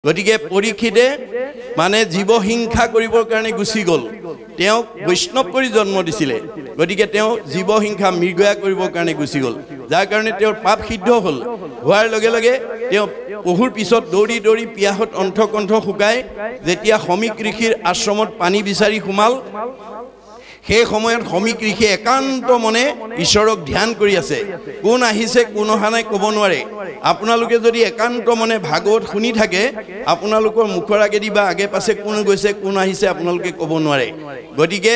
গতিকে পৰীক্ষিতে মানে জীৱ হিংসা কৰিবৰ কাৰণে গুচি গ'ল তেওঁ বৈষ্ণৱ কৰি জন্ম দিছিলে গতিকে তেওঁ জীৱ হিংসা মৃগয়া কৰিবৰ কাৰণে গুচি গ'ল যাৰ কাৰণে তেওঁৰ পাপ সিদ্ধ হ'ল হোৱাৰ লগে লগে তেওঁ পহুৰ পিছত দৌৰি দৌৰি পিয়াহত অন্থকণ্ঠ শুকাই যেতিয়া সমীক ঋষিৰ আশ্ৰমত পানী বিচাৰি সোমাল সেই সময়ত সমীক ঋষি একান্ত মনে ঈশ্বৰক ধ্যান কৰি আছে কোন আহিছে কোন অহা নাই ক'ব নোৱাৰে আপোনালোকে যদি একান্ত মনে ভাগৱত শুনি থাকে আপোনালোকৰ মুখৰ আগেদি বা আগে পাছে কোন গৈছে কোন আহিছে আপোনালোকে ক'ব নোৱাৰে গতিকে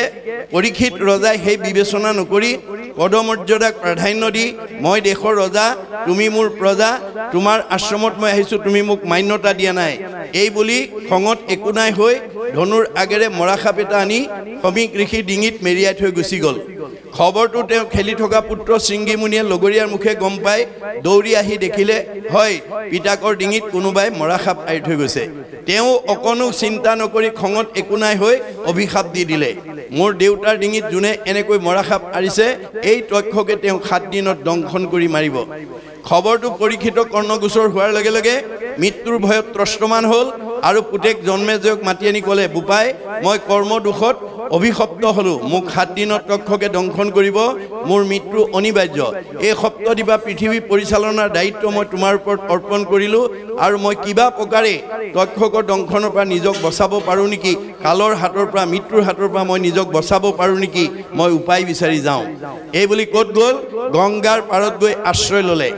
পৰীক্ষিত ৰজাই সেই বিবেচনা নকৰি পদমৰ্যাদাক প্ৰাধান্য দি মই দেশৰ ৰজা তুমি মোৰ প্ৰজা তোমাৰ আশ্ৰমত মই আহিছোঁ তুমি মোক মান্যতা দিয়া নাই এই বুলি খঙত একো নাই হৈ ধনুৰ আগেৰে মৰাসাপ এটা আনি সমীক ঋষিৰ ডিঙিত মেৰিয়াই থৈ গুচি গ'ল খবৰটো তেওঁ খেলি থকা পুত্ৰ শৃংগীমুনিয়ে লগৰীয়াৰ মুখে গম পাই দৌৰি আহি দেখিলে হয় পিতাকৰ ডিঙিত কোনোবাই মৰাসাপ আঁৰি থৈ গৈছে তেওঁ অকণো চিন্তা নকৰি খঙত একো নাই হৈ অভিশাপ দি দিলে মোৰ দেউতাৰ ডিঙিত যোনে এনেকৈ মৰাসাপ আঁৰিছে এই তক্ষকে তেওঁ 7 দিনত দংশন কৰি মাৰিব খবৰটো পৰীক্ষিত কৰ্ণগোচৰ হোৱাৰ লগে লগে মৃত্যুৰ ভয়ত ত্ৰস্তমান হ'ল আৰু পুতেক জন্মেজয়ক মাতি আনি ক'লে বোপাই মই কৰ্মদোষত অভিশপ্ত হলোঁ মোক 7 দিনত তক্ষকে দংশন কৰিব মোৰ মৃত্যু অনিবাৰ্য এই সপ্তদিবা পৃথিৱী পৰিচালনাৰ দায়িত্ব মই তোমাৰ ওপৰত অৰ্পণ কৰিলোঁ আৰু মই কিবা প্ৰকাৰে তক্ষকৰ দংশনৰ পৰা নিজক বচাব পাৰোঁ নেকি কালৰ হাতৰ পৰা মৃত্যুৰ হাতৰ পৰা মই নিজক বচাব পাৰোঁ নেকি মই উপায় বিচাৰি যাওঁ এই বুলি ক'ত গ'ল গংগাৰ পাৰত গৈ আশ্ৰয় ল'লে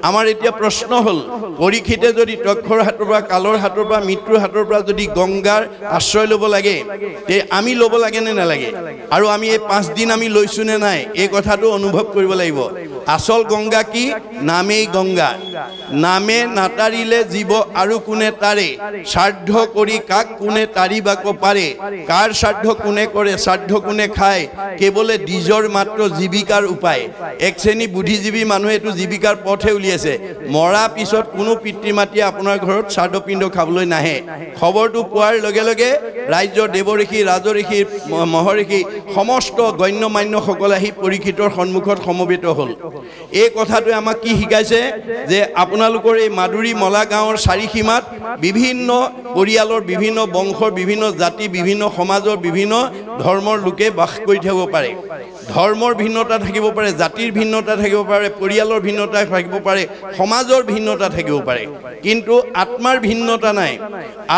আমাৰ এতিয়া প্ৰশ্ন হ'ল পৰীক্ষিতে যদি তক্ষৰ হাতৰ পৰা কালৰ হাতৰ পৰা মৃত্যুৰ হাতৰ পৰা যদি গংগাৰ আশ্ৰয় ল'ব লাগে তে আমি ল'ব লাগে নে নালাগে আৰু আমি এই 5 দিন আমি লৈছোঁ নে নাই এই কথাটো অনুভৱ কৰিব লাগিব আচল গংগা কি নামেই গংগা নামে নাতাৰিলে জীৱ আৰু কোনে তাৰে শ্ৰাদ্ধ কৰি কাক কোনে তাৰিবাক পাৰে কাৰ শ্ৰাদ্ধ কোনে কৰে শ্ৰাদ্ধ কোনে খায় কেৱলে নিজৰ মাত্ৰ জীৱিকাৰ উপায় এক শ্ৰেণী বুদ্ধিজীৱী মানুহে এইটো জীৱিকাৰ পথে উলিয়াইছে মৰা পিছত কোনো পিতৃ মাতৃয়ে আপোনাৰ ঘৰত শ্ৰাদ্ধপিণ্ড খাবলৈ নাহে খবৰটো পোৱাৰ লগে লগে ৰাজ্যৰ দেৱঋষি ৰাজঋষি মহঋষি সমস্ত গণ্যমান্যসকল আহি পৰীক্ষিতৰ সন্মুখত সমবেত হ'ল এই কথাটোৱে আমাক কি শিকাইছে যে আপোনালোকৰ এই মাদুৰী মলা গাঁৱৰ চাৰিসীমাত বিভিন্ন পৰিয়ালৰ বিভিন্ন বংশৰ বিভিন্ন জাতি বিভিন্ন সমাজৰ বিভিন্ন ধৰ্মৰ লোকে বাস কৰি থাকিব পাৰে ধৰ্মৰ ভিন্নতা থাকিব পাৰে জাতিৰ ভিন্নতা থাকিব পাৰে পৰিয়ালৰ ভিন্নতা থাকিব পাৰে সমাজৰ ভিন্নতা থাকিব পাৰে কিন্তু আত্মাৰ ভিন্নতা নাই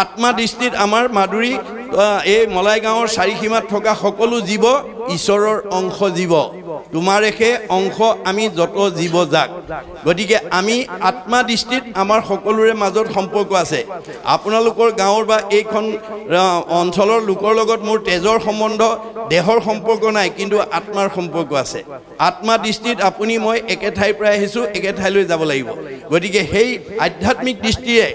আত্মা দৃষ্টিত আমাৰ মাদুৰী এই মলাই গাঁৱৰ চাৰিসীমাত থকা সকলো জীৱ ঈশ্বৰৰ অংশ জীৱ তোমাৰেহে অংশ আমি যত জীৱ যাক গতিকে আমি আত্মা দৃষ্টিত আমাৰ সকলোৰে মাজত সম্পৰ্ক আছে আপোনালোকৰ গাঁৱৰ বা এইখন অঞ্চলৰ লোকৰ লগত মোৰ তেজৰ সম্বন্ধ দেহৰ সম্পৰ্ক নাই কিন্তু আত্মাৰ সম্পৰ্ক আছে আত্মা দৃষ্টিত আপুনি মই একে ঠাইৰ পৰা আহিছোঁ একে ঠাইলৈ যাব লাগিব গতিকে সেই আধ্যাত্মিক দৃষ্টিৰে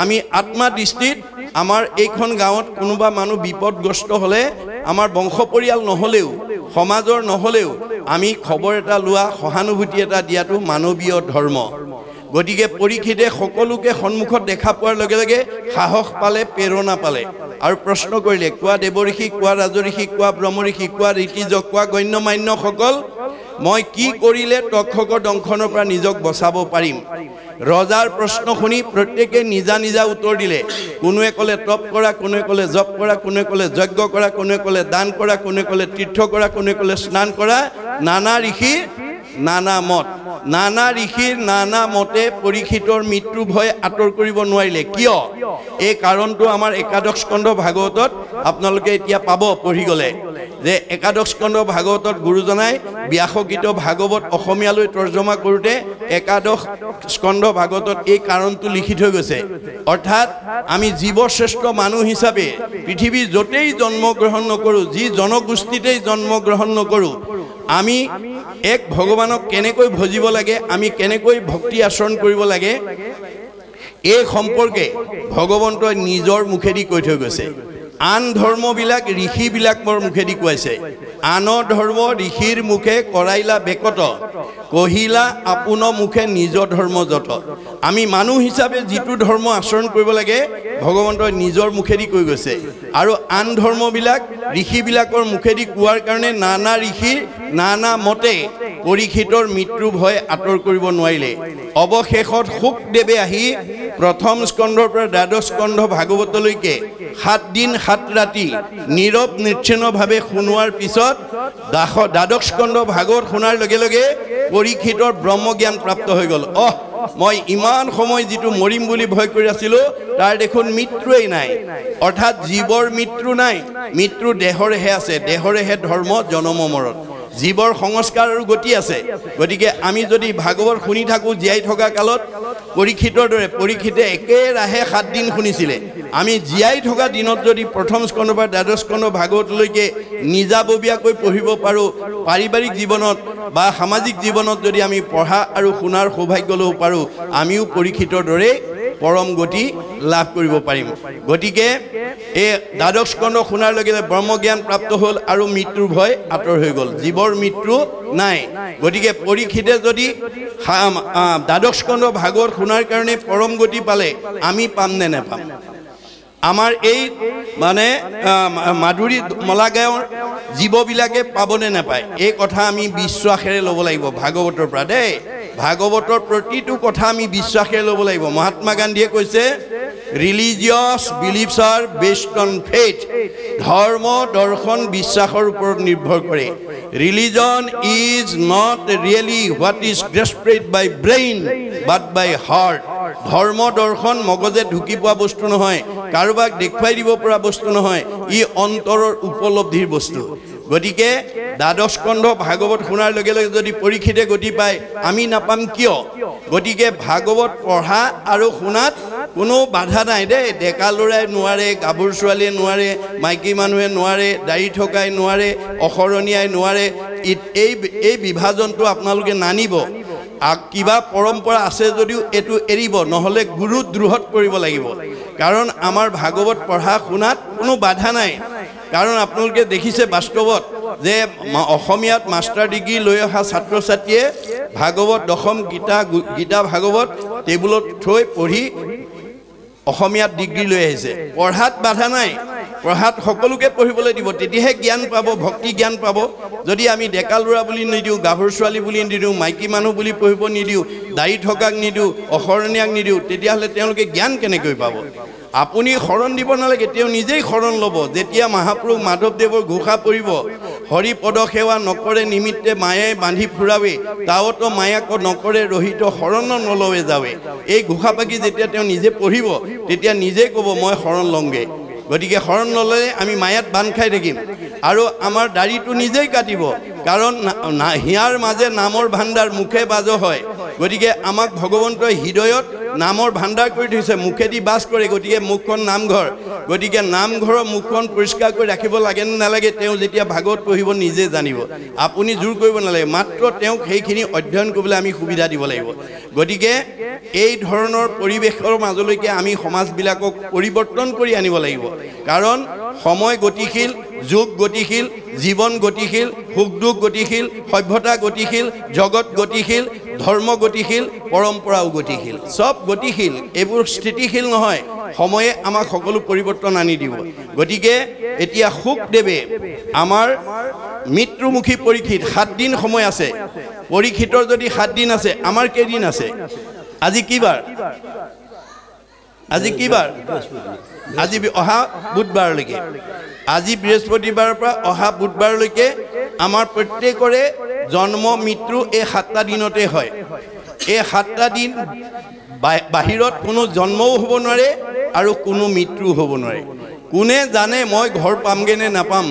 আমি আত্মা দৃষ্টিত আমাৰ এইখন গাঁৱত কোনোবা মানুহ বিপদগ্ৰস্ত হ'লে আমাৰ বংশ পৰিয়াল নহ'লেও সমাজৰ নহ'লেও আমি খবৰ এটা লোৱা সহানুভূতি এটা দিয়াটো মানৱীয় ধৰ্ম গতিকে পৰীক্ষিতে সকলোকে সন্মুখত দেখা পোৱাৰ লগে লগে সাহস পালে প্ৰেৰণা পালে আৰু প্ৰশ্ন কৰিলে কোৱা দেৱঋষি কোৱা ৰাজঋষি কোৱা ব্ৰহ্মঋষি কোৱা ঋতিজ কোৱা গণ্যমান্যসকল মই কি কৰিলে তক্ষকৰ দংশনৰ পৰা নিজক বচাব পাৰিম ৰজাৰ প্ৰশ্ন শুনি প্ৰত্যেকে নিজা নিজা উত্তৰ দিলে কোনোৱে ক'লে তপ কৰা কোনোৱে ক'লে জপ কৰা কোনোৱে ক'লে যজ্ঞ কৰা কোনোৱে ক'লে দান কৰা কোনোৱে ক'লে তীৰ্থ কৰা কোনোৱে ক'লে স্নান কৰা নানা ঋষিৰ নানা মত নানা ঋষিৰ নানা মতে পৰীক্ষিতৰ মৃত্যু ভয় আঁতৰ কৰিব নোৱাৰিলে কিয় এই কাৰণটো আমাৰ একাদশ স্কন্ধ ভাগৱতত আপোনালোকে এতিয়া পাব পঢ়ি গ'লে যে একাদশ স্কন্ধ ভাগৱতত গুৰুজনাই ব্যাসকৃত ভাগৱত অসমীয়ালৈ তৰ্জমা কৰোঁতে একাদশ স্কন্ধ ভাগৱতত এই কাৰণটো লিখি থৈ গৈছে অৰ্থাৎ আমি জীৱশ্ৰেষ্ঠ মানুহ হিচাপে পৃথিৱীৰ য'তেই জন্মগ্ৰহণ নকৰোঁ যি জনগোষ্ঠীতেই জন্মগ্ৰহণ নকৰোঁ আমি এক ভগৱানক কেনেকৈ ভজিব লাগে আমি কেনেকৈ ভক্তি আচৰণ কৰিব লাগে এই সম্পৰ্কে ভগৱন্তই নিজৰ মুখেদি কৈ থৈ গৈছে আন ধৰ্মবিলাক ঋষিবিলাকৰ মুখেদি কৈছে আন ধৰ্ম ঋষিৰ মুখে কৰাইলা বেকত কহিলা আপোন মুখে নিজ ধৰ্ম যত আমি মানুহ হিচাপে যিটো ধৰ্ম আচৰণ কৰিব লাগে ভগৱন্তই নিজৰ মুখেদি কৈ গৈছে আৰু আন ধৰ্মবিলাক ঋষিবিলাকৰ মুখেদি কোৱাৰ কাৰণে নানা ঋষিৰ নানা মতে পৰীক্ষিতৰ মৃত্যু ভয় আঁতৰ কৰিব নোৱাৰিলে অৱশেষত শুকদেৱে আহি প্ৰথম স্কন্ধৰ পৰা দ্বাদশ স্কন্ধ ভাগৱতলৈকে 7 দিন 7 ৰাতি নীৰৱ নিশ্চিহ্নভাৱে শুনোৱাৰ পিছত দ্বাদশ স্কন্ধ ভাগৱত শুনাৰ লগে লগে পৰীক্ষিতৰ ব্ৰহ্মজ্ঞান প্ৰাপ্ত হৈ গ'ল মই ইমান সময় যেটো মৰিম বুলি ভয় কৰি আছিলো তাৰ দেখোন মৃত্যুই নাই অৰ্থাৎ জীৱৰ মৃত্যু নাই মৃত্যু দেহৰহে আছে দেহৰহে ধৰ্ম জনম মৰণ জীৱৰ সংস্কাৰ আৰু গতি আছে গতিকে আমি যদি ভাগৱত শুনি থাকো জীয়াই থকা কালত পৰীক্ষিতৰ দৰে পৰীক্ষিতে একেৰাহে 7 দিন শুনিছিলে আমি জীয়াই থকা দিনত যদি প্ৰথম স্কন্ধ বা দ্বাদশ স্কন্ধ ভাগৱতলৈকে নিজাববীয়াকৈ পঢ়িব পাৰো পাৰিবাৰিক জীৱনত বা সামাজিক জীৱনত যদি আমি পঢ়া আৰু শুনাৰ সৌভাগ্য ল'ব পাৰো আমিও পৰীক্ষিতৰ দৰে পৰম গতি লাভ কৰিব পাৰিম গতিকে এই দ্বাদশ স্কন্ধ শুনাৰ লগে লগে ব্ৰহ্মজ্ঞান প্ৰাপ্ত হ'ল আৰু মৃত্যুৰ ভয় আঁতৰ হৈ গ'ল জীৱৰ মৃত্যু নাই গতিকে পৰীক্ষিতে যদি দ্বাদশ স্কন্ধ ভাগৱত শুনাৰ কাৰণে পৰম গতি পালে আমি পাম নে নেপাম আমাৰ এই মানে মাধুৰী মলা গাঁৱৰ জীৱবিলাকে পাবনে নাপায় এই কথা আমি বিশ্বাসেৰে ল'ব লাগিব ভাগৱতৰ পৰা দেই ভাগৱতৰ প্ৰতিটো কথা আমি বিশ্বাসেৰে ল'ব লাগিব মহাত্মা গান্ধীয়ে কৈছে religious beliefs are based on faith ধৰ্ম দৰ্শন বিশ্বাসৰ ওপৰত নিৰ্ভৰ কৰে religion is not really what is grasped by brain but by heart ধৰ্ম দৰ্শন মগজে ঢুকি পোৱা বস্তু নহয় কাৰোবাক দেখুৱাই দিব পৰা বস্তু নহয় ই অন্তৰৰ উপলব্ধিৰ বস্তু গতিকে দ্বাদশ স্কন্ধ ভাগৱত শুনাৰ লগে লগে যদি পৰীক্ষিতে গতি পায় আমি নাপাম কিয় গতিকে ভাগৱত পঢ়া আৰু শুনাত কোনো বাধা নাই দেই ডেকা ল'ৰাই নোৱাৰে গাভৰু ছোৱালীয়ে নোৱাৰে মাইকী মানুহে নোৱাৰে দাড়ি থকাই নোৱাৰে অসৰণীয়াই নোৱাৰে এই বিভাজনটো আপোনালোকে নানিব কিবা পৰম্পৰা আছে যদিও এটো এৰিব নহলে গুৰু দ্ৰোহত কৰিব লাগিব কাৰণ আমাৰ ভাগৱত পঢ়া শুনাত কোনো বাধা নাই কাৰণ আপোনালোকে দেখিছে বাস্তৱত যে অসমীয়াত মাষ্টাৰ ডিগ্ৰী লৈ অহা ছাত্ৰ ছাত্ৰীয়ে ভাগৱত দশম গীতা ভাগৱত টেবুলত থৈ পঢ়ি অসমীয়াত ডিগ্ৰী লৈ আহিছে পঢ়াত বাধা নাই পঢ়াত সকলোকে পঢ়িবলৈ দিব তেতিয়াহে জ্ঞান পাব ভক্তি জ্ঞান পাব যদি আমি ডেকা ল'ৰা বুলি নিদিওঁ গাভৰু ছোৱালী বুলি নিদিওঁ মাইকী মানুহ বুলি পঢ়িব নিদিওঁ দাড়ি থকাক নিদিওঁ অসৰণীয়াক নিদিওঁ তেতিয়াহ'লে তেওঁলোকে জ্ঞান কেনেকৈ পাব আপুনি শৰণ দিব নালাগে তেওঁ নিজেই শৰণ ল'ব যেতিয়া মহাপুৰুষ মাধৱদেৱৰ ঘোষা পৰিব হৰি পদ সেৱা নকৰে নিমিত্তে মায়াই বান্ধি ফুৰাবে তাওতো মায়াক নকৰে ৰহিত শৰণ নলৱে যাবে এই ঘোষা পাকি যেতিয়া তেওঁ নিজে পঢ়িব তেতিয়া নিজেই ক'ব মই শৰণ লওঁগে গতিকে শৰণ নললে আমি মায়াত বান্ধ খাই থাকিম আৰু আমাৰ দাড়িটো নিজেই কাটিব কাৰণ হিয়াৰ মাজে নামৰ ভাণ্ডাৰ মুখে বাজ হয় গতিকে আমাক ভগৱন্তই হৃদয়ত নামৰ ভাণ্ডাৰ কৰি থৈছে মুখেদি বাস কৰে গতিকে মুখখন নামঘৰ গতিকে নামঘৰৰ মুখখন পৰিষ্কাৰ কৰি ৰাখিব লাগে নে নালাগে তেওঁ যেতিয়া ভাগৱত পঢ়িব নিজে জানিব আপুনি জোৰ কৰিব নালাগে মাত্ৰ তেওঁক সেইখিনি অধ্যয়ন কৰিবলৈ আমি সুবিধা দিব লাগিব গতিকে এই ধৰণৰ পৰিৱেশৰ মাজলৈকে আমি সমাজবিলাকক পৰিৱৰ্তন কৰি আনিব লাগিব কাৰণ সময় গতিশীল যুগ গতিশীল জীৱন গতিশীল সুখ দুখ গতিশীল সভ্যতা গতিশীল জগত গতিশীল ধৰ্ম গতিশীল পৰম্পৰাও গতিশীল সব গতিশীল এইবোৰ স্থিতিশীল নহয় সময়ে আমাক সকলো পৰিৱৰ্তন আনি দিব গতিকে এতিয়া শুকদেৱে আমাৰ মৃত্যুমুখী পৰীক্ষিত 7 দিন সময় আছে পৰীক্ষিতৰ যদি 7 দিন আছে আমাৰ কেইদিন আছে আজি কি বাৰ আজি অহা বুধবাৰলৈকে আজি বৃহস্পতিবাৰৰ পৰা অহা বুধবাৰলৈকে আমাৰ প্ৰত্যেকৰে জন্ম মৃত্যু এই 7টা দিনতে হয় এই 7টা দিন বাহিৰত কোনো জন্মও হ'ব নোৱাৰে আৰু কোনো মৃত্যু হ'ব নোৱাৰে কোনে জানে মই ঘৰ পামগে নে নাপাম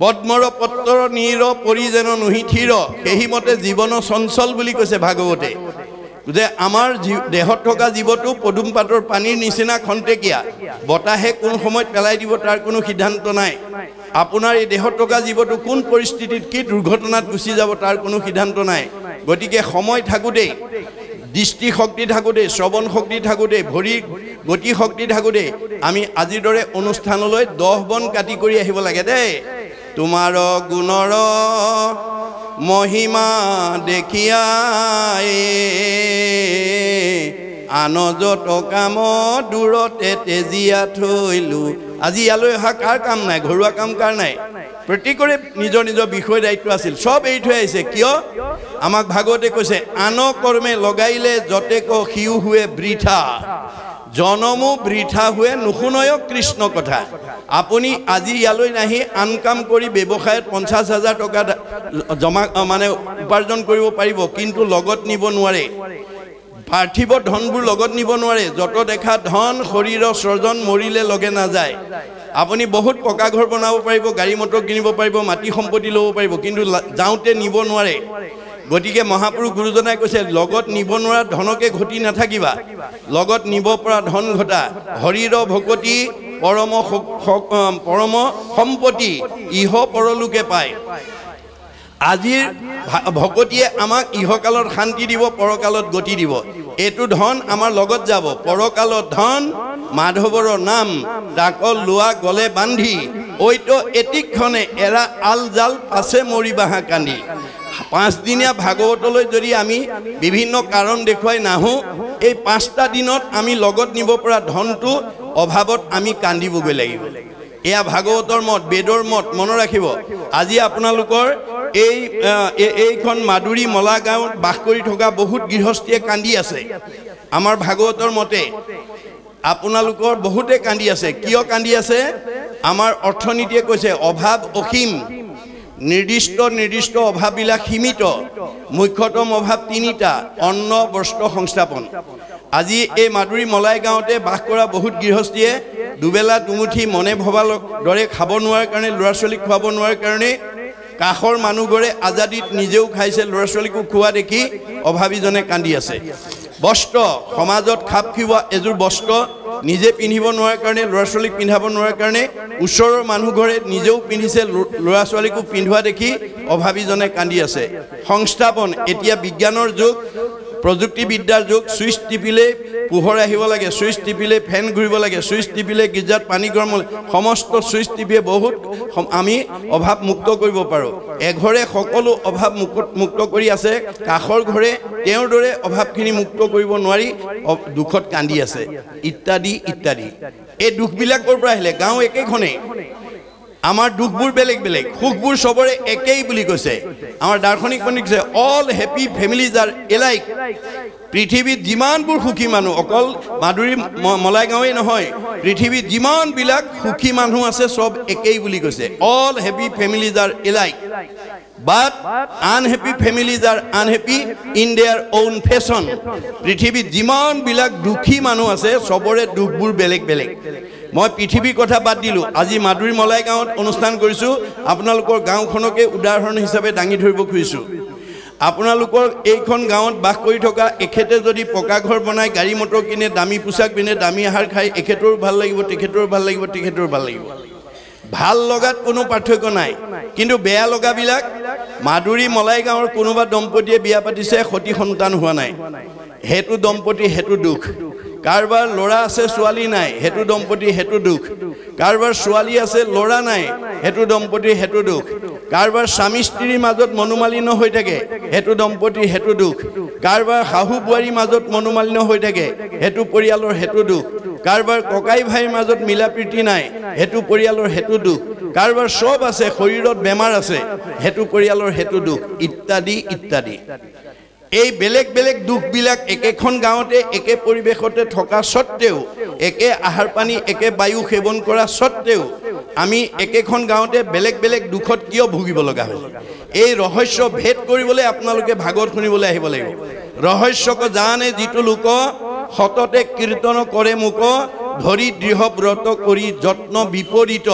পদ্মৰ পত্ৰ নীৰ পৰি যেন নুহিথিৰ সেইমতে জীৱন চঞ্চল বুলি কৈছে ভাগৱতে যে আমাৰ দেহত থকা জীৱটো পদুম পাতৰ পানীৰ নিচিনা খন্তেকীয়া বতাহে কোন সময়ত পেলাই দিব তাৰ কোনো সিদ্ধান্ত নাই আপোনাৰ এই দেহত থকা জীৱটো কোন পৰিস্থিতিত কি দুৰ্ঘটনাত গুচি যাব তাৰ কোনো সিদ্ধান্ত নাই গতিকে সময় থাকোতে দৃষ্টি শক্তি থাকোতে শ্ৰৱণ শক্তি থাকোতে ভৰি গতি শক্তি থাকোতে আমি আজিৰ দৰে অনুষ্ঠানলৈ 10 বন কাটি কৰি আহিব লাগে দেই তোমাৰ গুণৰ মহিমা দেখিয়াই আনজত কাম দূৰতে তেজিয়া থৈলো আজি ইয়ালৈ অহা কাৰ কাম নাই ঘৰুৱা কাম কাৰ নাই প্ৰত্যেকৰে নিজৰ নিজৰ বিষয় দায়িত্ব আছিল সব এৰি থৈ আহিছে কিয় আমাক ভাগৱতে কৈছে আন কৰ্মে লগাইলে যতেক সিউ হুৱে বৃথা জনমো বৃথা হুৱে নুশুনয় কৃষ্ণ কথা আপুনি আজি ইয়ালৈ নাহি আন কাম কৰি ব্যৱসায়ত 50,000 টকা জমা মানে উপাৰ্জন কৰিব পাৰিব কিন্তু লগত নিব নোৱাৰে পাৰ্থিব ধনবোৰ লগত নিব নোৱাৰে যত দেখা ধন শৰীৰৰ সৰ্জন মৰিলে লগে না যায় আপুনি বহুত পকা ঘৰ বনাব পাৰিব গাড়ী মটৰ কিনিব পাৰিব মাটি সম্পত্তি ল'ব পাৰিব কিন্তু যাওঁতে নিব নোৱাৰে গতিকে মহাপুৰুষ গুৰুজনাই কৈছে লগত নিব নোৱাৰা ধনকে ঘটি নাথাকিবা লগত নিব পৰা ধন ঘটা হৰিৰ ভকতি পৰম সম্পত্তি ইহ পৰলোকে পায় আজিৰ ভকতিয়ে আমাক ইহকালত শান্তি দিব পৰকালত গতি দিব এটো ধন আমাৰ লগত যাব পৰকালত ধন মাধৱৰ নাম ডাকল লোৱা গলে বান্ধি ওইটো এটিক্ষণে এৰা আল জাল পাছে মৰিবাহা কান্দি 5 দিনীয়া ভাগৱতলৈ যদি আমি বিভিন্ন কাৰণ দেখুৱাই নাহো এই 5টা দিনত আমি লগত নিব পৰা ধনটো অভাৱত আমি কান্দিবগৈ লাগিব এয়া ভাগৱতৰ মত বেদৰ মত মন ৰাখিব আজি আপোনালোকৰ এইখন মাদুৰী মলা গাঁৱত বাস কৰি থকা বহুত গৃহস্থীয়ে কান্দি আছে আমাৰ ভাগৱতৰ মতে আপোনালোকৰ বহুতে কান্দি আছে কিয় কান্দি আছে আমাৰ অৰ্থনীতিয়ে কৈছে অভাৱ অসীম নিৰ্দিষ্ট অভাৱবিলাক সীমিত মুখ্যতম অভাৱ 3টা অন্ন বস্ত্ৰ সংস্থাপন আজি এই মাদুৰী মলাই গাঁৱতে বাস কৰা বহুত গৃহস্থীয়ে দুবেলা দুমুঠি মনে ভবাৰ দৰে খাব নোৱাৰাৰ কাৰণে ল'ৰা ছোৱালীক খুৱাব নোৱাৰাৰ কাৰণে কাখৰ মানুহঘৰে আজাদিত নিজেও খাইছে ল'ৰা ছোৱালীকো খোৱা দেখি অভাৱীজনে কান্দি আছে বস্ত্ৰ সমাজত খাপ খোৱা এযোৰ বস্ত্ৰ নিজে পিন্ধিব নোৱাৰাৰ কাৰণে ল'ৰা ছোৱালীক পিন্ধাব নোৱাৰাৰ কাৰণে ওচৰৰ মানুহঘৰে নিজেও পিন্ধিছে ল'ৰা ছোৱালীকো পিন্ধোৱা দেখি অভাৱীজনে কান্দি আছে সংস্থাপন এতিয়া বিজ্ঞানৰ যুগ প্ৰযুক্তিবিদ্যাৰ যুগ সুইচ টিপিলে পোহৰ আহিব লাগে সুইচ টিপিলে ফেন ঘূৰিব লাগে সুইচ টিপিলে গিজাত পানী গৰম সমস্ত সুইচ টিপিয়ে বহুত আমি অভাৱ মুক্ত কৰিব পাৰোঁ এঘৰে সকলো অভাৱ মুক্ত কৰি আছে কাখৰ ঘৰে তেওঁৰ দৰে অভাৱখিনি মুক্ত কৰিব নোৱাৰি দুখত কান্দি আছে ইত্যাদি ইত্যাদি এই দুখবিলাকৰ পৰা আহিলে গাঁও একেখনেই আমাৰ দুখবোৰ বেলেগ বেলেগ সুখবোৰ সবৰে একেই বুলি কৈছে আমাৰ দাৰ্শনিক পণ্ডিত কৈছে all happy families are alike পৃথিৱীত যিমানবোৰ সুখী মানুহ অকল মাদুৰী মলাই গাঁৱেই নহয় পৃথিৱীত যিমানবিলাক সুখী মানুহ আছে সব একেই বুলি কৈছে all happy families are alike but unhappy families are unhappy in their own fashion পৃথিৱীত যিমানবিলাক দুখী মানুহ আছে সবৰে দুখবোৰ বেলেগ বেলেগ মই পৃথিৱীৰ কথা বাদ দিলোঁ আজি মাদুৰী মলাই গাঁৱত অনুষ্ঠান কৰিছোঁ আপোনালোকৰ গাঁওখনকে উদাহৰণ হিচাপে দাঙি ধৰিব খুজিছোঁ আপোনালোকৰ এইখন গাঁৱত বাস কৰি থকা এখেতে যদি পকা ঘৰ বনাই গাড়ী মটৰ কিনে দামী পোছাক পিন্ধে দামী আহাৰ খাই এখেতৰো ভাল লাগিব তেখেতৰো ভাল লাগিব তেখেতৰো ভাল লাগিব ভাল লগাত কোনো পাৰ্থক্য নাই কিন্তু বেয়া লগাবিলাক মাদুৰী মলাই গাঁৱৰ কোনোবা দম্পতীয়ে বিয়া পাতিছে সতি সন্তান হোৱা নাই হেতু দম্পতি হেতু দুখ কাৰবাৰ ল'ৰা আছে ছোৱালী নাই হেতু দম্পতি হেতু দুখ কাৰবাৰ ছোৱালী আছে ল'ৰা নাই হেতু দম্পতি হেতু দুখ কাৰবাৰ স্বামী স্ত্ৰীৰ মাজত মনোমালিন্য হৈ থাকে হেতু দম্পতি হেতু দুখ কাৰবাৰ শাহু বোৱাৰীৰ মাজত মনোমালিন্য হৈ থাকে হেতু পৰিয়ালৰ হেতু দুখ কাৰবাৰ ককাই ভাইৰ মাজত মিলা প্ৰীতি নাই হেতু পৰিয়ালৰ হেতু দুখ কাৰবাৰ সব আছে শৰীৰত বেমাৰ আছে হেতু পৰিয়ালৰ হেতু দুখ ইত্যাদি ইত্যাদি এই বেলেগ বেলেগ দুখবিলাক একেখন গাঁৱতে একে পৰিৱেশতে থকা সত্ত্বেও একে আহাৰ পানী একে বায়ু সেৱন কৰা সত্ত্বেও আমি একেখন গাঁৱতে বেলেগ বেলেগ দুখত কিয় ভুগিব লগা হয় এই ৰহস্য ভেদ কৰিবলৈ আপোনালোকে ভাগৱত শুনিবলৈ আহিব লাগিব ৰহস্যক জানে যিটো লোক সততে কীৰ্তন কৰে মুক ধৰি দৃঢ় ব্ৰত কৰি যত্ন বিপৰীত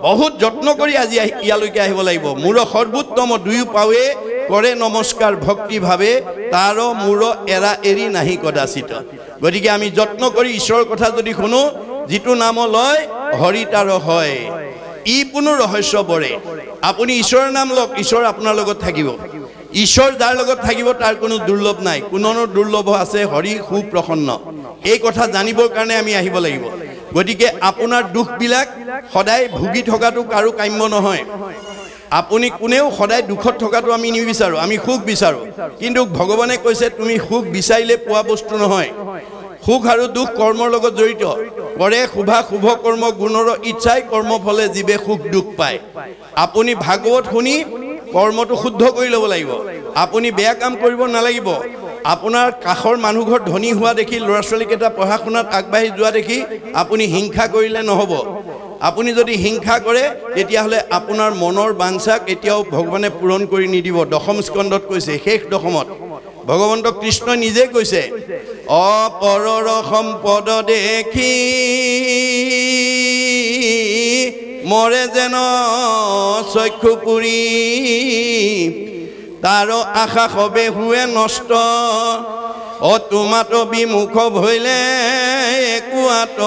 বহুত যত্ন কৰি আজি ইয়ালৈকে আহিব লাগিব মোৰ সৰ্বোত্তম দুয়ো পাৱে কৰে নমস্কাৰ ভক্তি ভাৱে তাৰ মূৰ এৰা এৰি নাহি কদাচিত গতিকে আমি যত্ন কৰি ঈশ্বৰৰ কথা যদি শুনো যিটো নাম লয় হৰি তাৰ হয় ই কোনো ৰহস্য বৰে আপুনি ঈশ্বৰৰ নাম লওক ঈশ্বৰ আপোনাৰ লগত থাকিব ঈশ্বৰ যাৰ লগত থাকিব তাৰ কোনো দুৰ্লভ নাই কোনো দুৰ্লভ আছে হৰি সুপ্ৰসন্ন এই কথা জানিবৰ কাৰণে আমি আহিব লাগিব গতিকে আপোনাৰ দুখবিলাক সদায় ভুগি থকাটো কাৰো কাম্য নহয় আপুনি কোনেও সদায় দুখত থকাটো আমি নিবিচাৰো আমি সুখ বিচাৰো কিন্তু ভগৱানে কৈছে তুমি সুখ বিচাৰিলে পোৱা বস্তু নহয় সুখ আৰু দুখ কৰ্মৰ লগত জড়িত কৰে শুভ কৰ্ম গুণৰ ইচ্ছাই কৰ্মফলে জীৱে সুখ দুখ পায় আপুনি ভাগৱত শুনি কৰ্মটো শুদ্ধ কৰি ল'ব লাগিব আপুনি বেয়া কাম কৰিব নালাগিব আপোনাৰ কাষৰ মানুহ ঘৰ ধনী হোৱা দেখি ল'ৰা ছোৱালীকেইটা পঢ়া শুনাত আগবাঢ়ি যোৱা দেখি আপুনি হিংসা কৰিলে নহ'ব আপুনি যদি হিংসা কৰে তেতিয়াহ'লে আপোনাৰ মনৰ বাঞ্ছা কেতিয়াও ভগৱানে পূৰণ কৰি নিদিব দশম স্কন্ধত কৈছে শেষ দশমত ভগৱন্ত কৃষ্ণ নিজে কৈছে অপৰৰ সম্পদ দেখি মৰে যেন চক্ষু পুৰি তাৰ আশা সবে হুৱে নষ্ট তোমাত বিমুখ ভৈলে একোৱাত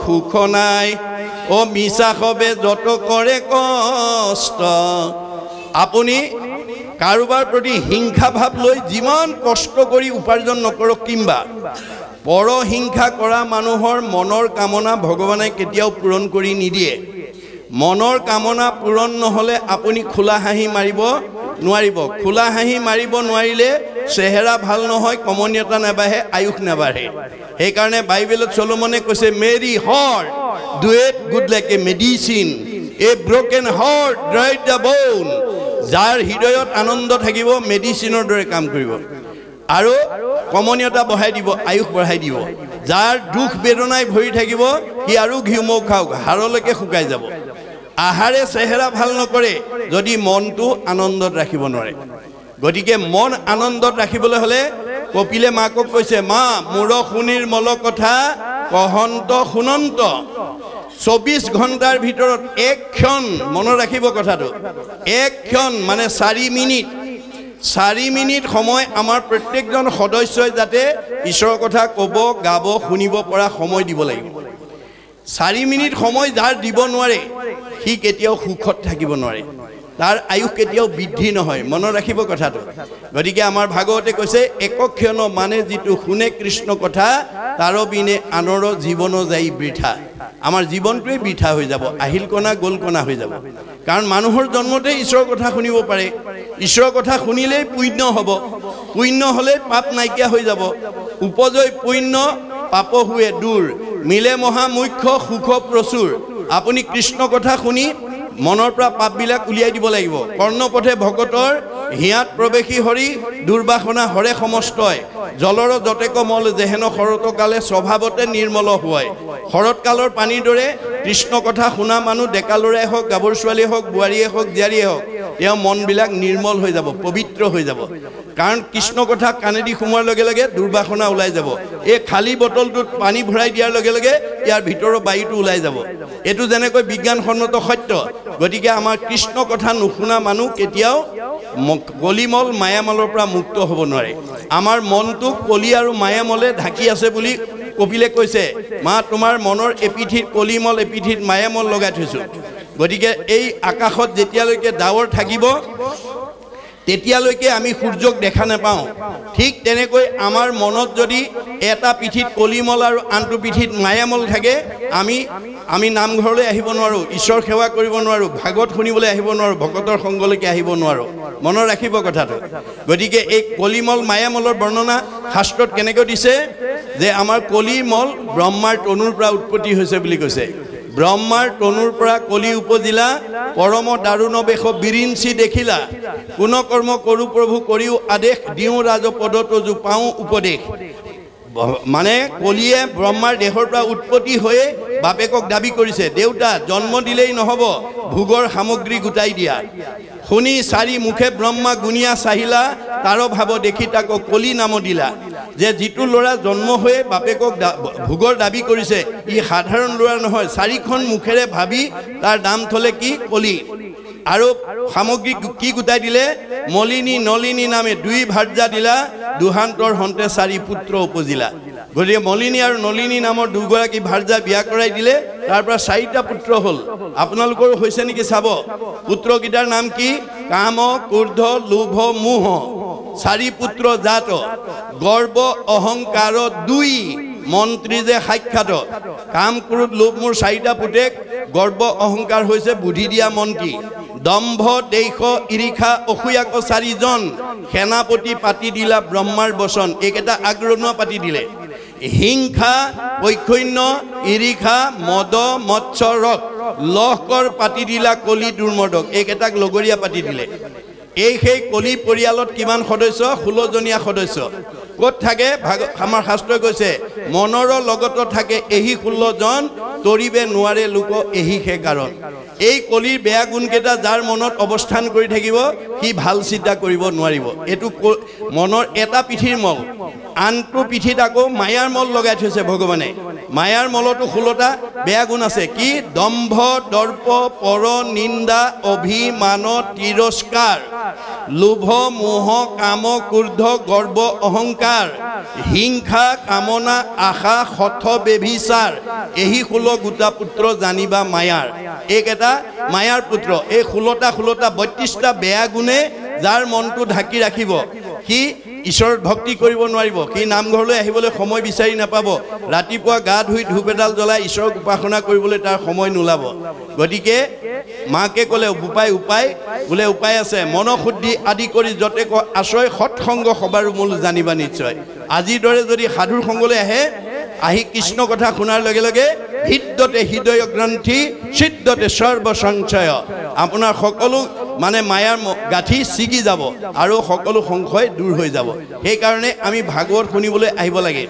সুখ নাই মিছা সবে যত কৰে কষ্ট আপুনি কাৰোবাৰ প্ৰতি হিংসা ভাৱ লৈ যিমান কষ্ট কৰি উপাৰ্জন নকৰক কিম্বা পৰ হিংসা কৰা মানুহৰ মনৰ কামনা ভগৱানে কেতিয়াও পূৰণ কৰি নিদিয়ে মনৰ কামনা পূৰণ নহ'লে আপুনি খোলা হাঁহি মাৰিব নোৱাৰিব খোলা হাঁহি মাৰিব নোৱাৰিলে চেহেৰা ভাল নহয় কমনীয়তা নাবাঢ়ে আয়ুস নাবাঢ়ে সেইকাৰণে বাইবেলত চলোমনে কৈছে merry heart doeth good like a medicine a broken heart dried the bone যাৰ হৃদয়ত আনন্দ থাকিব মেডিচিনৰ দৰে কাম কৰিব আৰু কমনীয়তা বঢ়াই দিব আয়ুস বঢ়াই দিব যাৰ দুখ বেদনাই ভৰি থাকিব সি আৰু ঘিউমৌ খাওক হাড়লৈকে শুকাই যাব আহাৰে চেহেৰা ভাল নকৰে যদি মনটো আনন্দত ৰাখিব নোৱাৰে গতিকে মন আনন্দত ৰাখিবলৈ হ'লে কপিলে মাকক কৈছে মা মোৰ শুনিৰ মল কথা কহন্ত শুনন্ত 24 ঘণ্টাৰ ভিতৰত এক ক্ষণ মনত ৰাখিব কথাটো এক ক্ষণ মানে 4 মিনিট সময় আমাৰ প্ৰত্যেকজন সদস্যই যাতে ঈশ্বৰৰ কথা ক'ব গাব শুনিব পৰা সময় দিব লাগিব 4 মিনিট সময় যাৰ দিব নোৱাৰে সি কেতিয়াও সুখত থাকিব নোৱাৰে তাৰ আয়ুস কেতিয়াও বৃদ্ধি নহয় মনত ৰাখিব কথাটো গতিকে আমাৰ ভাগৱতে কৈছে একক্ষণ মানে যিটো শুনে কৃষ্ণ কথা তাৰ বিনে আনৰ জীৱন যাই বৃথা আমাৰ জীৱনটোৱে বৃথা হৈ যাব আহিল কণা গোল কণা হৈ যাব কাৰণ মানুহৰ জন্মতে ঈশ্বৰৰ কথা শুনিব পাৰে ঈশ্বৰৰ কথা শুনিলেই পুণ্য হ'ব পুণ্য হ'লে পাপ নাইকিয়া হৈ যাব উপজয় পুণ্য পাপ হুৱে দূৰ মিলে মহা মুখ্য সুখ প্ৰচুৰ আপুনি কৃষ্ণ কথা শুনি মনৰ পৰা পাপবিলাক উলিয়াই দিব লাগিব কৰ্ণপথে ভকতৰ হিয়াত প্ৰৱেশী হৰি দুৰ্বাসনা হৰে সমস্তয় জলৰ যতেক মল যেহেন শৰতকালে স্বভাৱতে নিৰ্মল হয় শৰতকালৰ পানীৰ দৰে কৃষ্ণ কথা শুনা মানুহ ডেকা ল'ৰাই হওক গাভৰু ছোৱালীয়ে হওক বোৱাৰীয়ে হওক জীয়াৰীয়ে হওক তেওঁ মনবিলাক নিৰ্মল হৈ যাব পবিত্ৰ হৈ যাব কাৰণ কৃষ্ণ কথা কাণেদি সোমোৱাৰ লগে লগে দুৰ্বাসনা ওলাই যাব এই খালী বটলটোত পানী ভৰাই দিয়াৰ লগে লগে ইয়াৰ ভিতৰৰ বায়ুটো ওলাই যাব এইটো যেনেকৈ বিজ্ঞানসন্মত সত্য গতিকে আমাৰ কৃষ্ণ কথা নুশুনা মানুহ কেতিয়াও কলিমল মায়ামলৰ পৰা মুক্ত হ'ব নোৱাৰে আমাৰ মনটো কলি আৰু মায়ামলে ঢাকি আছে বুলি কপিলে কৈছে মা তোমাৰ মনৰ এপিঠিত কলিমল এপিঠিত মায়ামল লগাই থৈছো গতিকে এই আকাশত যেতিয়ালৈকে ডাৱৰ থাকিব তেতিয়ালৈকে আমি সূৰ্যক দেখা নাপাওঁ ঠিক তেনেকৈ আমাৰ মনত যদি এটা পিঠিত কলিমল আৰু আনটো পিঠিত মায়ামল থাকে আমি নামঘৰলৈ আহিব নোৱাৰোঁ ঈশ্বৰ সেৱা কৰিব নোৱাৰোঁ ভাগৱত শুনিবলৈ আহিব নোৱাৰোঁ ভকতৰ সংগলৈকে আহিব নোৱাৰোঁ মনত ৰাখিব কথাটো গতিকে এই কলিমল মায়ামলৰ বৰ্ণনা শাস্ত্ৰত কেনেকৈ দিছে যে আমাৰ কলিমল ব্ৰহ্মাৰ তনুৰ পৰা উৎপত্তি হৈছে বুলি কৈছে ব্ৰহ্মাৰ তনুৰ পৰা কলি উপজিলা পৰম দাৰুণ বেশ বিৰিঞ্চি দেখিলা কোন কৰ্ম কৰো প্ৰভু কৰিও আদেশ দিওঁ ৰাজপদত যো পাওঁ উপদেশ মানে কলিয়ে ব্ৰহ্মাৰ দেহৰ পৰা উৎপত্তি হৈয়ে বাপেকক দাবী কৰিছে দেউতা জন্ম দিলেই নহ'ব ভোগৰ সামগ্ৰী গোটাই দিয়া শুনি চাৰি মুখে ব্ৰহ্মা গুণিয়া চাহিলা তাৰ ভাৱ দেখি তাক কলি নাম দিলা যে যিটো ল'ৰা জন্ম হৈয়ে বাপেকক ভোগৰ দাবী কৰিছে ই সাধাৰণ ল'ৰা নহয় চাৰিখন মুখেৰে ভাবি তাৰ নাম থলে কি কলি আৰু সামগ্ৰী কি গোটাই দিলে মলিনী নলিনী নামে দুই ভাৰ্যা দিলা দুহান্তৰ হন্তে চাৰি পুত্ৰ উপজিলা গতিকে মলিনী আৰু নলিনী নামৰ দুগৰাকী ভাৰ্যা বিয়া কৰাই দিলে তাৰ পৰা চাৰিটা পুত্ৰ হ'ল আপোনালোকৰো হৈছে নেকি চাব পুত্ৰকেইটাৰ নাম কি কাম ক্ৰোধ লোভ মোহ চাৰি পুত্ৰ জাত গৰ্ব অহংকাৰ দুই মন্ত্ৰী যে সাক্ষাৎ কাম ক্ৰোধ লোভ মোৰ চাৰিটা পুতেক গৰ্ব অহংকাৰ হৈছে বুদ্ধি দিয়া মন্ত্ৰী দম্ভ দেশ ইৰিখা অসূয়াক চাৰিজন সেনাপতি পাতি দিলা ব্ৰহ্মাৰ বচন এইকেইটা আগ্ৰহণুৱা পাতি দিলে হিংসা পৈক্ষন্য ঈৰিষা মদ মৎসৰক লহকৰ পাতি দিলা কলি দুৰ্মদক এইকেইটাক লগৰীয়া পাতি দিলে সেই কলি পৰিয়ালত কিমান সদস্য 16 জনীয়া সদস্য ক'ত থাকে আমাৰ শাস্ত্ৰই কৈছে মনৰ লগত থাকে এহি 16 জন তৰিবে নোৱাৰে লোক এহি হে কাৰণ এই কলিৰ বেয়া গুণকেইটা যাৰ মনত অৱস্থান কৰি থাকিব সি ভাল চিন্তা কৰিব নোৱাৰিব এটো মনৰ এটা পিঠিৰ মল আনটো পিঠিত আকৌ মায়াৰ মল লগাই থৈছে ভগৱানে মায়াৰ মলতো 16টা বেয়া গুণ আছে কি দম্ভ দৰ্প পৰ নিন্দা অভিমান তিৰস্কাৰ লোভ মোহ কাম ক্ৰোধ গৰ্ব অহংকাৰ হিংসা কামনা আশা হঠ বেভিচাৰ এহি 16 গোটা পুত্ৰ জানিবা মায়াৰ এইকেইটা মায়াৰ পুত্ৰ এই 16টা 32টা বেয়া গুণে যাৰ মনটো ঢাকি ৰাখিব কি ঈশ্বৰ ভক্তি কৰিব নোৱাৰিব কি নামঘৰলৈ আহিবলৈ সময় বিচাৰি নাপাব ৰাতিপুৱা গা ধুই ধূপ এডাল জ্বলাই ঈশ্বৰক উপাসনা কৰিবলৈ তাৰ সময় নোলাব গতিকে মাকে ক'লে উপায় বোলে উপায় আছে মনশুদ্ধি আদি কৰি যতে আশ্ৰয় সৎসংগ সবাৰো মূল জানিবা নিশ্চয় আজিৰ দৰে যদি সাধুৰ সংগলৈ আহি কৃষ্ণ কথা শুনাৰ লগে লগে হৃদতে হৃদয় গ্ৰন্থি সিদ্ধতে সৰ্ব সংশয় আপোনাৰ সকলো মানে মায়াৰ গাঠি ছিগি যাব আৰু সকলো সংশয় দূৰ হৈ যাব সেই কাৰণে আমি ভাগৱত শুনিবলৈ আহিব লাগে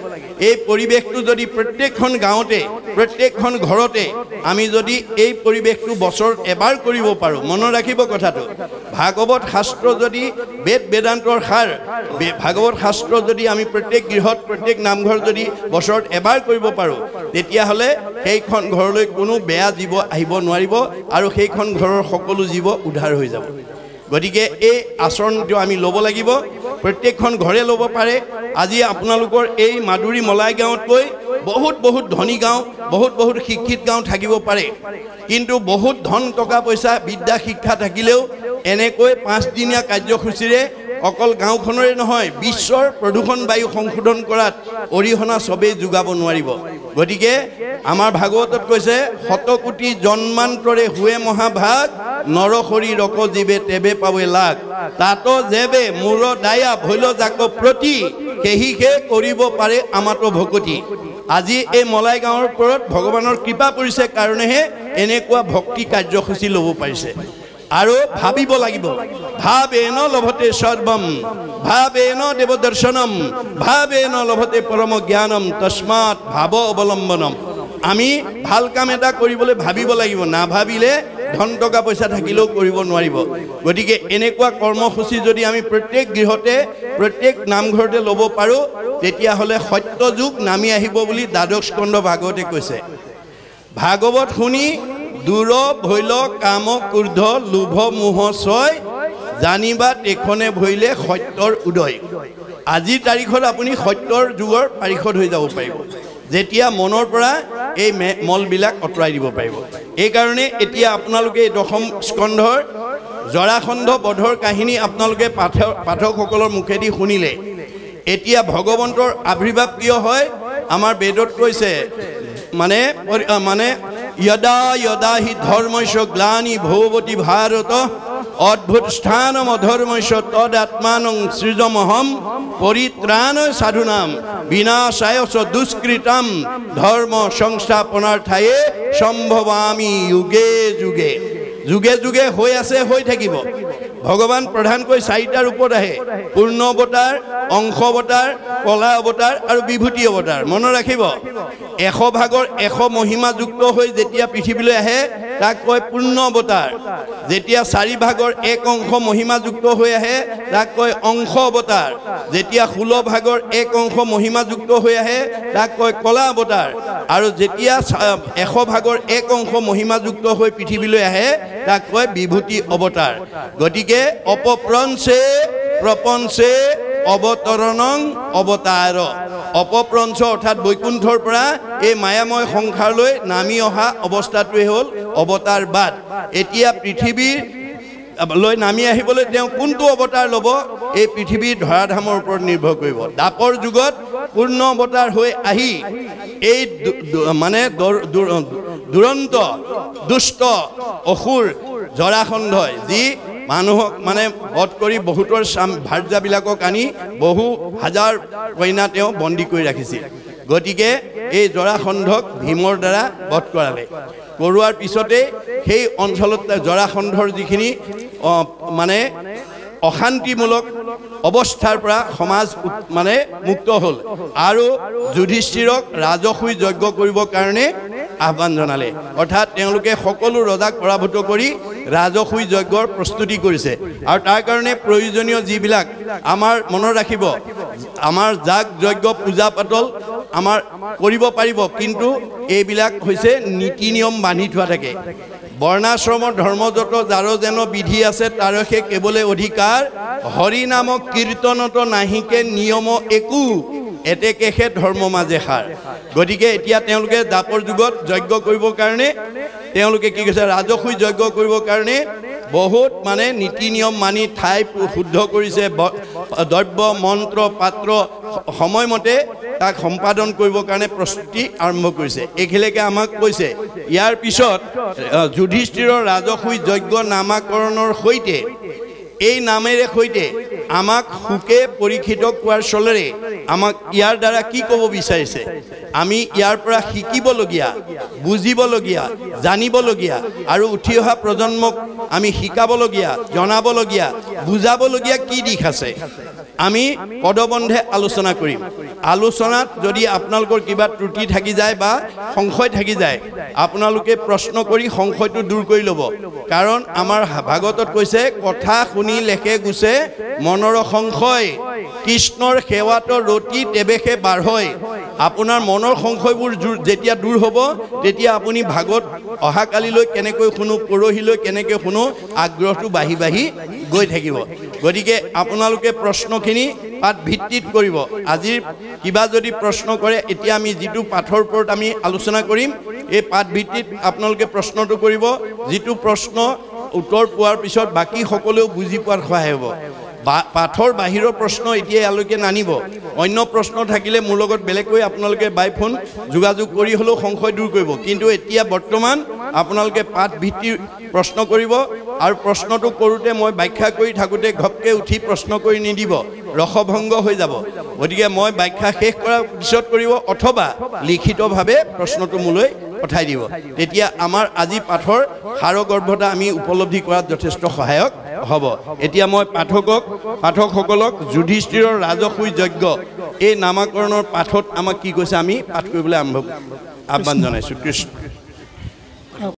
এই পৰিবেশটো যদি প্ৰত্যেকখন গাঁৱতে প্ৰত্যেকখন ঘৰতে আমি যদি এই পৰিবেশটো বছৰ এবাৰ কৰিব পাৰো মনত ৰাখিব কথাটো ভাগৱত শাস্ত্ৰ যদি বেদ বেদান্তৰ সাৰ ভাগৱত শাস্ত্ৰ যদি আমি প্ৰত্যেক গৃহত প্ৰত্যেক নামঘৰ যদি বছৰত এবাৰ কৰিব পাৰো তেতিয়া হলে সেইখন ঘৰলৈ কোনো বেয়া জীৱ আহিব নোৱাৰিব আৰু সেইখন ঘৰৰ সকলো জীৱ উদ্ধাৰ হৈ যাব গতিকে এই আচৰণটো আমি ল'ব লাগিব প্ৰত্যেকখন ঘৰে ল'ব পাৰে আজি আপোনালোকৰ এই মাদুৰী মলাই গাঁৱতকৈ বহুত ধনী গাঁও বহুত শিক্ষিত গাঁও থাকিব পাৰে কিন্তু বহুত ধন টকা পইচা বিদ্যা শিক্ষা থাকিলেও এনেকৈ 5 দিনীয়া কাৰ্যসূচীৰে অকল গাঁওখনৰে নহয় বিশ্বৰ প্ৰদূষণ বায়ু সংশোধন কৰাত অৰিহণা সবেই যোগাব নোৱাৰিব গতিকে আমাৰ ভাগৱতত কৈছে শতকোটি জন্মান্তৰে হুৱে মহাভাগ নৰহৰি ৰক জীৱে তেবে পাৱে লাগ তাতো যেবে মূৰ দায়া ভৈল যাক প্ৰতি সেহিহে কৰিব পাৰে আমাতো ভকতি আজি এই মলাই গাঁৱৰ ওপৰত ভগৱানৰ কৃপা পৰিছে কাৰণেহে এনেকুৱা ভক্তি কাৰ্যসূচী ল'ব পাৰিছে আৰু ভাবিব লাগিব ভাবেন লভতে সৰ্বম ভাবেন দেৱ দৰ্শনম ভাবেন লভতে পৰম জ্ঞানম তস্মাৎ ভাৱ অৱলম্বনম আমি ভাল কাম এটা কৰিবলৈ ভাবিব লাগিব না ভাবিলে ধন টকা পইচা থাকিলেও কৰিব নোৱাৰিব গতিকে এনেকুৱা কৰ্মসূচী যদি আমি প্ৰত্যেক গৃহতে প্ৰত্যেক নামঘৰতে ল'ব পাৰো তেতিয়া হলে সত্য যুগ নামি আহিব বুলি দ্বাদশ স্কন্ধ ভাগৱতে কৈছে ভাগৱত শুনি দূৰ ভৈল কাম ক্ৰোধ লোভ মোহ ছয় জানিবা তেখনে ভৈলে সত্যৰ উদয় আজিৰ তাৰিখত আপুনি সত্যৰ যুগৰ পাৰিষদ হৈ যাব পাৰিব যেতিয়া মনৰ পৰা এই মলবিলাক অতৰাই দিব পাৰিব এই কাৰণে এতিয়া আপোনালোকে দশম স্কন্ধৰ জৰাসন্ধ বধৰ কাহিনী আপোনালোকে পাঠকসকলৰ মুখেদি শুনিলে এতিয়া ভগৱন্তৰ আবিৰ্ভাৱ কিয় হয় আমাৰ বেদত কৈছে মানে यदा यदा हि धर्मस्य ग्लानि भवति भारत अद्भुत स्थानम अधर्मस्य तदात्मानं सृजमहं परित्राण साधुनां विनाशाय च दुष्कृतं धर्म संस्थापनार्थाय सम्भवामि युगे युगे যুগে যুগে হৈ আছে হৈ থাকিব ভগৱান প্ৰধানকৈ 4টা ৰূপত আহে পূৰ্ণ অৱতাৰ অংশ অৱতাৰ কলা অৱতাৰ আৰু বিভূতি অৱতাৰ মনত ৰাখিব 100 ভাগৰ 100 মহিমা যুক্ত হৈ যেতিয়া পৃথিৱীলৈ আহে তাক কয় পূৰ্ণ অৱতাৰ যেতিয়া 4 ভাগৰ 1 অংশ মহিমা যুক্ত হৈ আহে তাক কয় অংশ অৱতাৰ যেতিয়া 16 ভাগৰ 1 অংশ মহিমা যুক্ত হৈ আহে তাক কয় কলা অৱতাৰ আৰু যেতিয়া 100 ভাগৰ 1 অংশ মহিমা যুক্ত হৈ পৃথিৱীলৈ আহে তাক কয় বিভূতি অৱতাৰ গতিকে অপপ্ৰঞ্চে প্ৰপঞ্চে অৱতৰণং অৱতাৰ অপপ্ৰঞ্চ অৰ্থাৎ বৈকুণ্ঠৰ পৰা এই মায়াময় সংসাৰলৈ নামি অহা অৱস্থাটোৱে হ'ল অৱতাৰবাদ এতিয়া পৃথিৱীৰ লৈ নামি আহিবলৈ তেওঁ কোনটো অৱতাৰ ল'ব এই পৃথিৱীৰ ধৰাধামৰ ওপৰত নিৰ্ভৰ কৰিব দাপৰ যুগত পূৰ্ণ অৱতাৰ হৈ আহি এই মানে দুৰন্ত দুষ্ট অসুৰ জৰাসন্ধই যি মানুহক মানে বধ কৰি বহুতৰ ভাৰ্যাবিলাকক আনি বহু হাজাৰ কইনা তেওঁ বন্দী কৰি ৰাখিছিল গতিকে এই জৰাসন্ধক ভীমৰ দ্বাৰা বধ কৰালে কৰোৱাৰ পিছতে সেই অঞ্চলত জৰাসন্ধৰ যিখিনি মানে অশান্তিমূলক অৱস্থাৰ পৰা সমাজ মানে মুক্ত হ'ল আৰু যুধিষ্ঠিৰক ৰাজসুই যজ্ঞ কৰিবৰ কাৰণে আহ্বান জনালে অৰ্থাৎ তেওঁলোকে সকলো ৰজাক পৰাভূত কৰি ৰাজসুই যজ্ঞৰ প্ৰস্তুতি কৰিছে আৰু তাৰ কাৰণে প্ৰয়োজনীয় যিবিলাক আমাৰ মনত ৰাখিব আমাৰ যাগ যজ্ঞ পূজা পাতল আমাৰ কৰিব পাৰিব কিন্তু এইবিলাক হৈছে নীতি নিয়ম বান্ধি থোৱা থাকে বৰ্ণাশ্ৰমৰ ধৰ্মযত যাৰ যেন বিধি আছে তাৰহে কেৱলে অধিকাৰ হৰি নামক কীৰ্তনত নাহিকে নিয়ম একো এতেকেহে ধৰ্ম মাজে সাৰ গতিকে এতিয়া তেওঁলোকে দাপৰ যুগত যজ্ঞ কৰিবৰ কাৰণে তেওঁলোকে কি কৈছে ৰাজসুই যজ্ঞ কৰিবৰ কাৰণে বহুত মানে নীতি নিয়ম মানি ঠাই শুদ্ধ কৰিছে দ্ৰব্য মন্ত্ৰ পাত্ৰ সময়মতে তাক সম্পাদন কৰিবৰ কাৰণে প্ৰস্তুতি আৰম্ভ কৰিছে এইখিনিলৈকে আমাক কৈছে ইয়াৰ পিছত যুধিষ্ঠিৰৰ ৰাজসুই যজ্ঞ নামাকৰণৰ সৈতে এই নামেৰে সৈতে আমাক সুকে পৰীক্ষিত কোৱাৰ চলেৰে আমাক ইয়াৰ দ্বাৰা কি ক'ব বিচাৰিছে আমি ইয়াৰ পৰা শিকিবলগীয়া বুজিবলগীয়া জানিবলগীয়া আৰু উঠি অহা প্ৰজন্মক আমি শিকাবলগীয়া জনাবলগীয়া বুজাবলগীয়া কি দিশ আছে আমি পদবন্ধে আলোচনা কৰিম আলোচনাত যদি আপোনালোকৰ কিবা ত্ৰুটি থাকি যায় বা সংশয় থাকি যায় আপোনালোকে প্ৰশ্ন কৰি সংশয়টো দূৰ কৰি ল'ব কাৰণ আমাৰ ভাগৱতত কৈছে কথা শুনি লেখে গুছে মনৰ সংশয় কৃষ্ণৰ সেৱাত ৰতি তেবেহে বাঢ়য় আপোনাৰ মনৰ সংশয়বোৰ যেতিয়া দূৰ হ'ব তেতিয়া আপুনি ভাগৱত অহাকালিলৈ কেনেকৈ শুনো পৰহিলৈ কেনেকৈ শুনো আগ্ৰহটো বাঢ়ি বাঢ়ি গৈ থাকিব গতিকে আপোনালোকে প্ৰশ্নখিনি পাঠ ভিত্তিত কৰিব আজিৰ কিবা যদি প্ৰশ্ন কৰে এতিয়া আমি যিটো পাঠৰ ওপৰত আমি আলোচনা কৰিম এই পাঠ ভিত্তিত আপোনালোকে প্ৰশ্নটো কৰিব যিটো প্ৰশ্ন উত্তৰ পোৱাৰ পিছত বাকী সকলেও বুজি পোৱাৰ সহায় হ'ব পাঠৰ বাহিৰৰ প্ৰশ্ন এতিয়া ইয়ালৈকে নানিব অন্য প্ৰশ্ন থাকিলে মোৰ লগত বেলেগকৈ আপোনালোকে বাই ফোন যোগাযোগ কৰি হ'লেও সংশয় দূৰ কৰিব কিন্তু এতিয়া বৰ্তমান আপোনালোকে পাঠ ভিত্তিৰ প্ৰশ্ন কৰিব আৰু প্ৰশ্নটো কৰোঁতে মই ব্যাখ্যা কৰি থাকোঁতে ঘপকৈ উঠি প্ৰশ্ন কৰি নিদিব ৰসভংগ হৈ যাব গতিকে মই ব্যাখ্যা শেষ কৰাৰ পিছত কৰিব অথবা লিখিতভাৱে প্ৰশ্নটো মোলৈ পঠাই দিব তেতিয়া আমাৰ আজি পাঠৰ সাৰগৰ্ভতা আমি উপলব্ধি কৰাত যথেষ্ট সহায়ক হ'ব এতিয়া মই পাঠকসকলক যুধিষ্ঠিৰৰ ৰাজসুই যজ্ঞ এই নামাকৰণৰ পাঠত আমাক কি কৈছে আমি পাঠ কৰিবলৈ আহ্বান জনাইছোঁ কৃষ্ণ